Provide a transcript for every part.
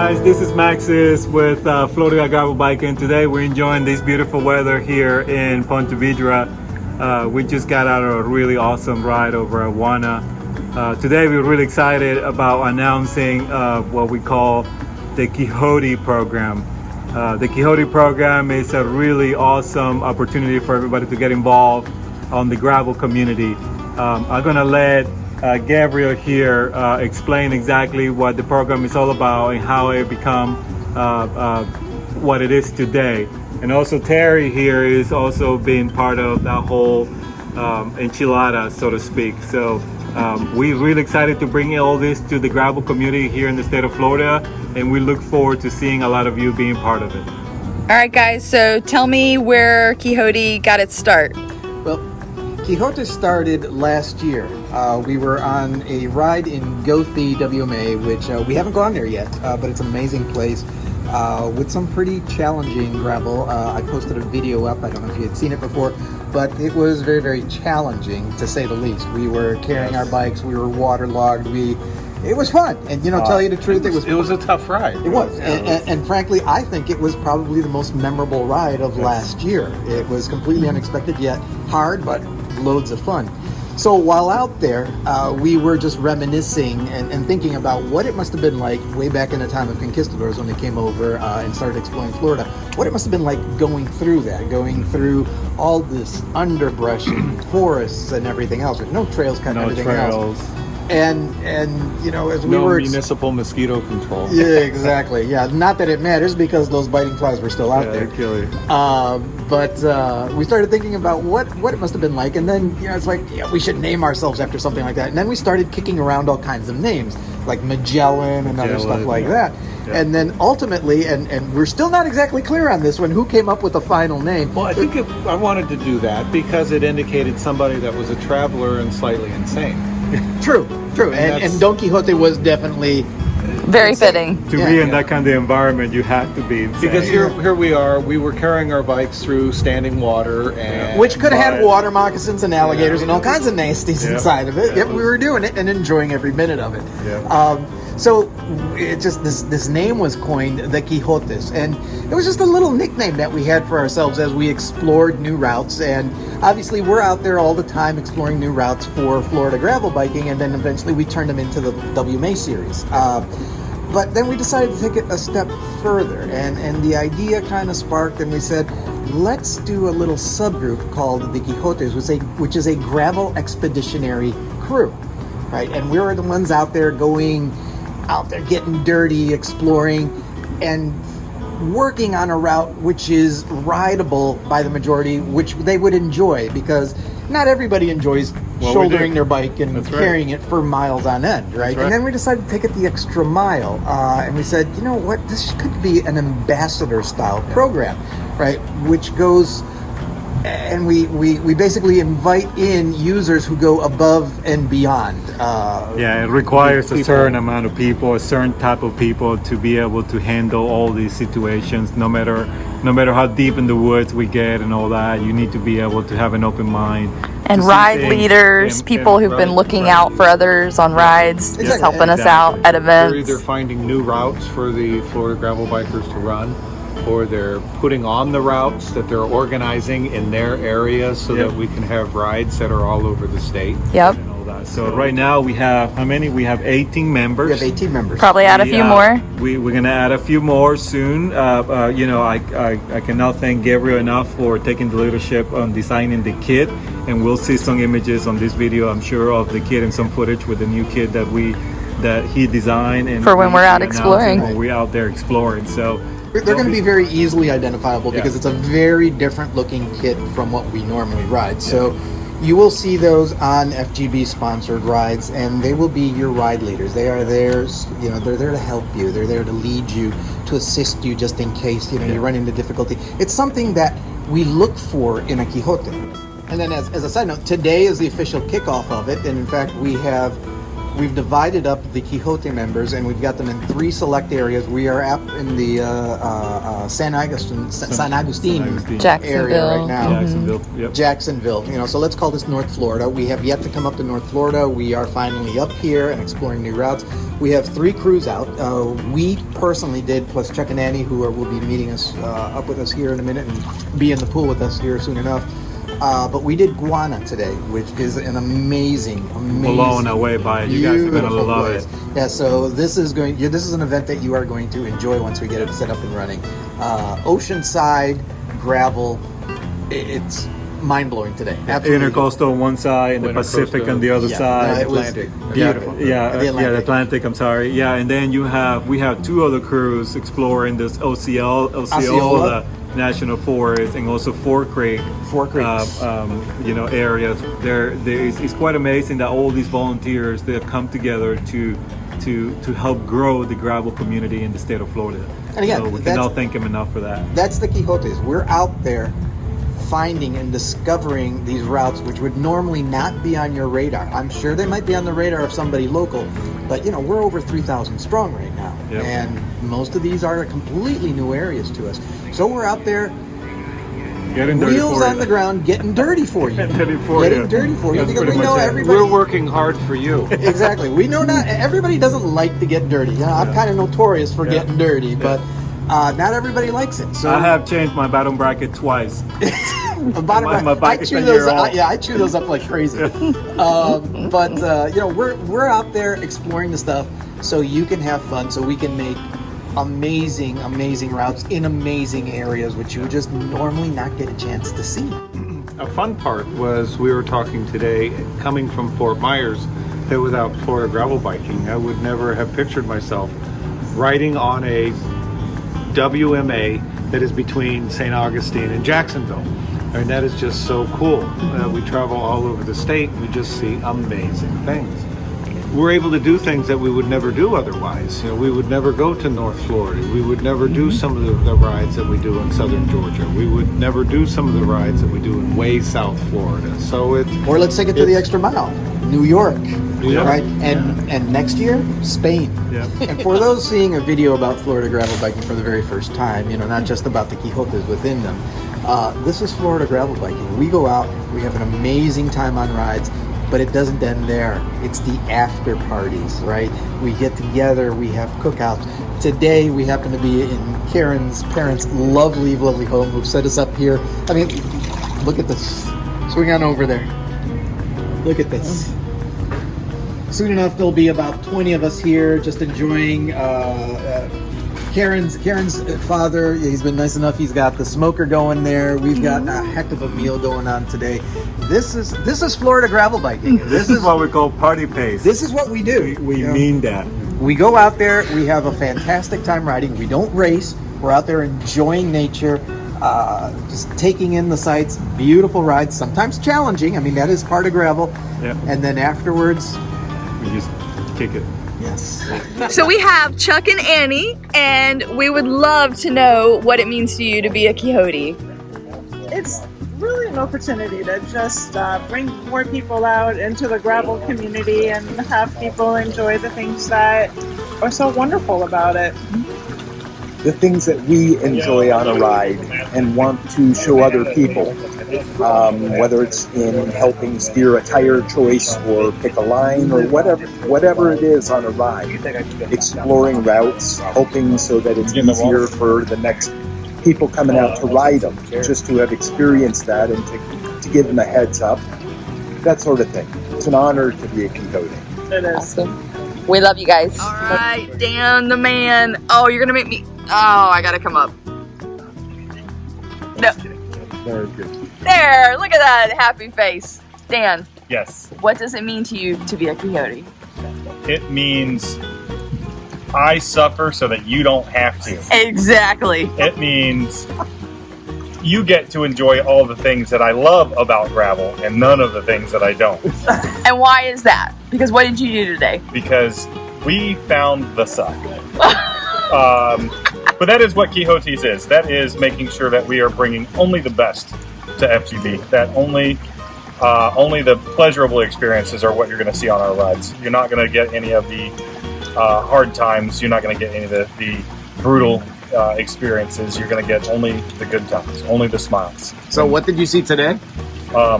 guys, this is Maxis with Florida Gravel Biking. Today we're enjoying this beautiful weather here in Ponte Vedra. We just got out of a really awesome ride over at Juana. Today we're really excited about announcing what we call the Quixote program. The Quixote program is a really awesome opportunity for everybody to get involved on the gravel community. I'm gonna let Gabriel here explain exactly what the program is all about and how it become what it is today. And also Terry here is also being part of that whole enchilada, so to speak. So we're really excited to bring all this to the gravel community here in the state of Florida, and we look forward to seeing a lot of you being part of it. All right, guys, so tell me where Quixote got its start. Well, Quixote started last year. We were on a ride in Gothi, WMA, which we haven't gone there yet, but it's an amazing place with some pretty challenging gravel. I posted a video up. I don't know if you had seen it before, but it was very, very challenging, to say the least. We were carrying our bikes. We were waterlogged. It was fun, and tell you the truth, it was a tough ride. It was, and frankly, I think it was probably the most memorable ride of last year. It was completely unexpected, yet hard, but loads of fun. So while out there, we were just reminiscing and thinking about what it must have been like way back in the time of conquistadors when they came over and started exploring Florida. What it must have been like going through all this underbrush and forests and everything else. There's no trails cut and everything else. And as we were municipal mosquito control. Yeah, exactly. Yeah, not that it matters because those biting flies were still out there. They kill you. But we started thinking about what it must have been like, and then it's like, we should name ourselves after something like that. And then we started kicking around all kinds of names like Magellan and other stuff like that. Yeah. And then ultimately, and we're still not exactly clear on this one, who came up with the final name. Well, I think I wanted to do that because it indicated somebody that was a traveler and slightly insane. True. And Don Quixote was definitely very fitting. To be in that kind of environment, you have to be insane. Because here we are. We were carrying our bikes through standing water, and which could have had water moccasins and alligators and all kinds of nasties inside of it. Yep, we were doing it and enjoying every minute of it. So it just this name was coined, the Quixotes, and it was just a little nickname that we had for ourselves as we explored new routes. And obviously we're out there all the time exploring new routes for Florida gravel biking, and then eventually we turned them into the WMA series. But then we decided to take it a step further, and the idea kind of sparked, and we said, let's do a little subgroup called the Quixotes, which is a gravel expeditionary crew, right? And we were the ones out there getting dirty, exploring, and working on a route which is rideable by the majority, which they would enjoy, because not everybody enjoys shouldering their bike and carrying it for miles on end, right? And then we decided to take it the extra mile, and we said, you know what, this could be an ambassador style program, right? Which goes, and we basically invite in users who go above and beyond. It requires a certain amount of people, a certain type of people to be able to handle all these situations. No matter how deep in the woods we get and all that, you need to be able to have an open mind. And ride leaders, people who've been looking out for others on rides, just helping us out at events. They're either finding new routes for the Florida gravel bikers to run, or they're putting on the routes that they're organizing in their areas so that we can have rides that are all over the state. Yep. And all that. So right now we have, how many? We have 18 members. We have 18 members. Probably add a few more. We're going to add a few more soon. I cannot thank Gabriel enough for taking the leadership on designing the kit. And we'll see some images on this video, I'm sure, of the kit and some footage with the new kit that he designed. And for when we're out exploring. When we're out there exploring. So they're going to be very easily identifiable because it's a very different looking kit from what we normally ride. So you will see those on FGB sponsored rides, and they will be your ride leaders. They are there, they're there to help you. They're there to lead you, to assist you just in case, you run into difficulty. It's something that we look for in a Quixote. And then as a side note, today is the official kickoff of it. And in fact, we have we've divided up the Quixote members, and we've got them in 3 select areas. We are up in the San Agustin area right now. Jacksonville. Yep. Jacksonville. You know, so let's call this North Florida. We have yet to come up to North Florida. We are finally up here and exploring new routes. We have 3 crews out. We personally did, plus Chuck and Annie, who will be meeting us up with us here in a minute and be in the pool with us here soon enough. But we did Guana today, which is an amazing, blown away by it. You guys are gonna love place. it. Yeah, so this is an event that you are going to enjoy once we get it set up and running. Oceanside gravel, it's mind blowing today. Absolutely. Intercoastal on one side and the Pacific on the other side. It was Atlantic. beautiful. The Atlantic. I'm sorry. Yeah, and then we have 2 other crews exploring this Osceola National Forest and also Four Creek. Areas. It's quite amazing that all these volunteers, they have come together to help grow the gravel community in the state of Florida. And again, so we cannot thank them enough for that. That's the Quixotes. We're out there finding and discovering these routes which would normally not be on your radar. I'm sure they might be on the radar of somebody local, but we're over 3,000 strong right now. Yep. And most of these are completely new areas to us. So we're out there Getting dirty wheels for on you. the ground, getting dirty for you. Getting dirty for you. Because That's we pretty know much it. everybody. We're working hard for you. Exactly. We know not everybody doesn't like to get dirty. I'm kind of notorious for getting dirty, but not everybody likes it. So I have changed my bottom bracket twice. My I bike is chew a those. year old. I chew those up like crazy. We're out there exploring the stuff so you can have fun, so we can make amazing routes in amazing areas which you would just normally not get a chance to see. A fun part was we were talking today, coming from Fort Myers, that without Florida gravel biking, I would never have pictured myself riding on a WMA that is between St. Augustine and Jacksonville. I mean, that is just so cool. We travel all over the state and we just see amazing things. We're able to do things that we would never do otherwise. We would never go to North Florida. We would never do some of the rides that we do in southern Georgia. We would never do some of the rides that we do in way South Florida. So Or let's take it to the extra mile. New York, York. right? And next year, Spain. Yeah. And for those seeing a video about Florida gravel biking for the very first time, not just about the Quixotes within them, this is Florida gravel biking. We go out, we have an amazing time on rides, but it doesn't end there. It's the after parties, right? We get together, we have cookouts. Today, we happen to be in Karen's parents' lovely home who've set us up here. I mean, look at this. Swing on over there. Look at this. Soon enough, there'll be about 20 of us here just enjoying Karen's father. He's been nice enough. He's got the smoker going there. We've got a heck of a meal going on today. This is Florida gravel biking. This is what we call party pace. This is what we do. We mean that. We go out there. We have a fantastic time riding. We don't race. We're out there enjoying nature, just taking in the sights. Beautiful rides, sometimes challenging. I mean, that is part of gravel. Yeah. And then afterwards, We just kick it. yes. So we have Chuck and Annie, and we would love to know what it means to you to be a Quixote. It's really an opportunity to just bring more people out into the gravel community and have people enjoy the things that are so wonderful about it. The things that we enjoy on a ride and want to show other people, whether it's in helping steer a tire choice or pick a line or whatever it is on a ride, exploring routes, helping so that it's easier for the next people coming out to ride them, just to have experienced that and to give them a heads up, that sort of thing. It's an honor to be a Quixote. It is. Awesome. We love you guys. All right, Dan the man. Oh, you're gonna make me. Oh, I gotta come up. No. There, look at that happy face. Dan, Yes, what does it mean to you to be a Quixote? it means I suffer so that you don't have to. Exactly. It means you get to enjoy all the things that I love about gravel and none of the things that I don't. And why is that? Because what did you do today? Because we found the suck. But that is what Quixotes is. That is making sure that we are bringing only the best to FGB. That only only the pleasurable experiences are what you're going to see on our rides. You're not going to get any of the hard times. You're not going to get any of the brutal experiences. You're going to get only the good times, only the smiles. So what did you see today? A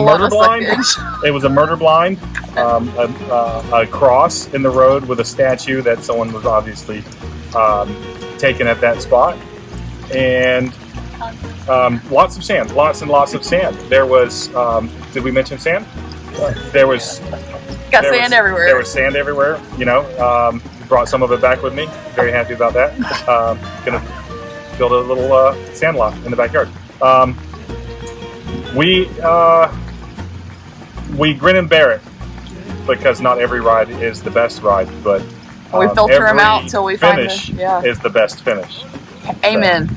murder blind. It was a murder blind. A cross in the road with a statue that someone was obviously taken at that spot, and lots of sand, lots and lots of sand. There was. Did we mention sand? There was. Got sand everywhere. There was sand everywhere. You know, brought some of it back with me. Very happy about that. Gonna build a little sand lot in the backyard. We grin and bear it because not every ride is the best ride, but we filter them out until we find finish them. is the best finish. Amen.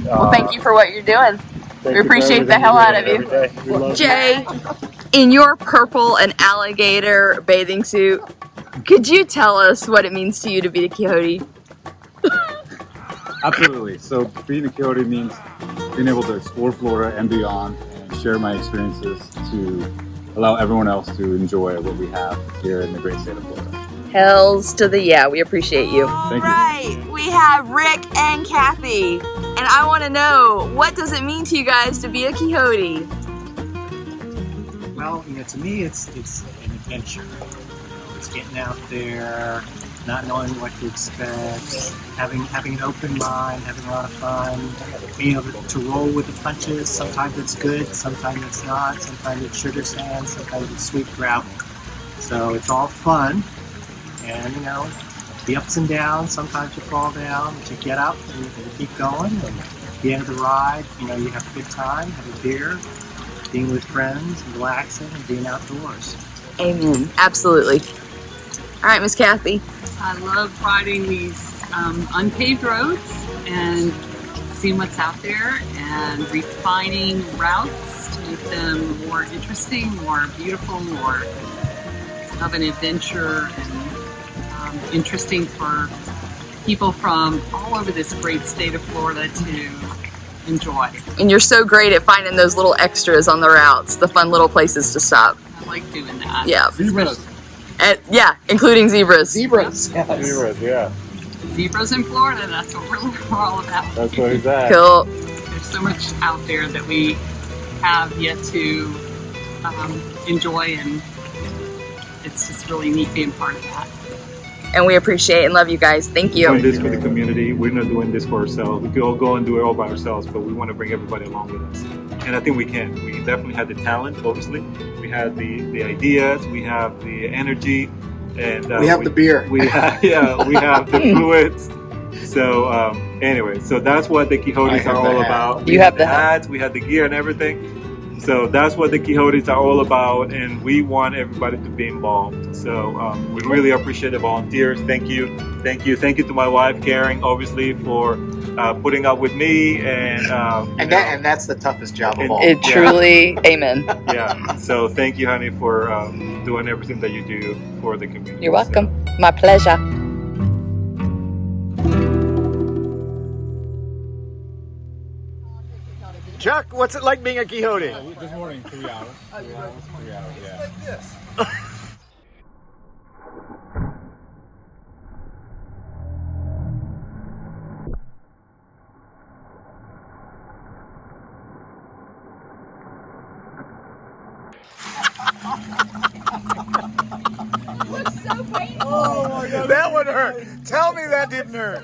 Well, thank you for what you're doing. We appreciate the hell out of you. Jay, in your purple and alligator bathing suit, could you tell us what it means to you to be a Quixote? Absolutely. So being a Quixote means being able to explore Florida and beyond and share my experiences to allow everyone else to enjoy what we have here in the great state of Florida. Hells to the yeah, we appreciate you. Thank you. Right, we have Rick and Kathy, and I want to know, what does it mean to you guys to be a Quixote? Well, you know, to me, it's an adventure. It's getting out there, not knowing what to expect, having an open mind, having a lot of fun, being able to roll with the punches. Sometimes it's good, sometimes it's not. Sometimes it's sugar sand, sometimes it's sweet gravel. So it's all fun, and you know, the ups and downs. Sometimes you fall down, but you get up and you keep going. And at the end of the ride, you know, you have a good time, have a beer, being with friends, and relaxing, and being outdoors. Amen. Absolutely. All right, Miss Kathy. I love riding these unpaved roads and seeing what's out there and refining routes to make them more interesting, more beautiful, more of an adventure, and interesting for people from all over this great state of Florida to enjoy. And you're so great at finding those little extras on the routes, the fun little places to stop. I like doing that. Yeah. Zebras. And, yeah, including zebras. Zebras. Yes. Zebras, yeah. Zebras in Florida, that's what we're all about. That's what he's at. Cool. There's so much out there that we have yet to enjoy, and it's just really neat being part of that. And we appreciate and love you guys. Thank you. We're doing this for the community. We're not doing this for ourselves. We could all go and do it all by ourselves, but we want to bring everybody along with us. And I think we can. We definitely have the talent, obviously. We have the ideas, we have the energy, and we have the beer. We have, we have the fluids. So anyway, so that's what the Quixotes are all about. You have the hats, we have the gear and everything. So that's what the Quixotes are all about, and we want everybody to be involved. So we really appreciate the volunteers. Thank you to my wife Karen, obviously, for putting up with me, and that's the toughest job of all. It truly, amen. Yeah. So thank you, honey, for doing everything that you do for the community. You're welcome. My pleasure. Chuck, what's it like being a Quixote? This morning, 3 hours. 3 hours, yeah. Oh my God, that would hurt. Tell me that didn't hurt.